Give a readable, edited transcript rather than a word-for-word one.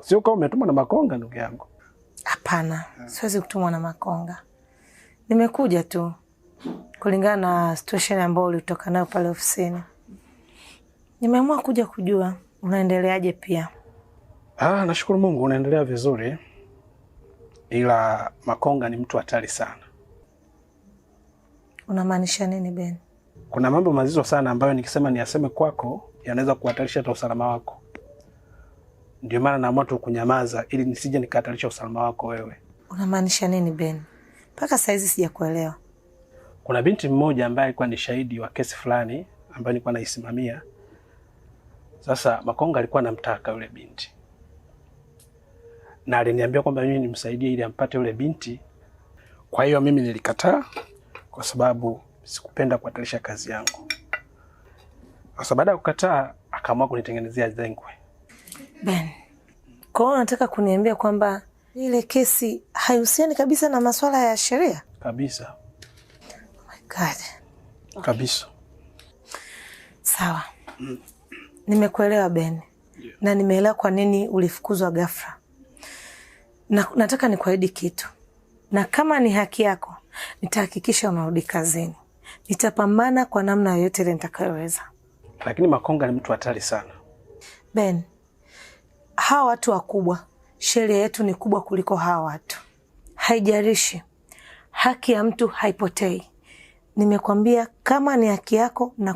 Sio kama umetumwa na Makonga ndugu yangu. Hapana, siwezi kutumwa na Makonga. Nimekuja tu kulingana na situation ambayo ulitoka nayo pale ofisini. Nimeamua kuja kujua unaendeleaje pia. Nashukuru Mungu unaendelea vizuri. Ila Makonga ni mtu hatari sana. Unamaanisha nini Ben? Kuna mambo mazito sana ambayo nikisema niyaseme kwako yanaweza kuhatarisha hata usalama wako. Ndio maana naamua tu kunyamaza ili nisije nikahatarisha usalama wako wewe. Unamaanisha nini Ben? Mpaka saizi sijakuelewa. Kuna binti mmoja ambaye alikuwa ni shahidi wa kesi fulani ambayo nilikuwa naisimamia. Sasa Makonga alikuwa anamtaka yule binti. Na aliniambia kwamba mimi nimsaidie ili ampate yule binti. Kwa hiyo mimi nilikataa kwa sababu sikupenda kuhatarisha kazi yangu. Sasa baada ya kukataa akaamua kunitengenezea zengwe. Ben, kwa hiyo unataka kuniambia kwamba ile kesi haihusiani kabisa na masuala ya sheria? Kabisa. Oh my God. Kabisa. Sawa. Nimekuelewa Ben. Yeah. Na nimeelewa kwa nini ulifukuzwa ghafla. Na nataka nikuahidi kitu. Na kama ni haki yako, nitahakikisha unarudi kazini. Nitapambana kwa namna yoyote ile nitakayoweza. Lakini Makonga ni mtu hatari sana. Ben, hawa watu wakubwa, sheria yetu ni kubwa kuliko hawa watu. Haijalishi. Haki ya mtu haipotei. Nimekwambia kama ni haki yako na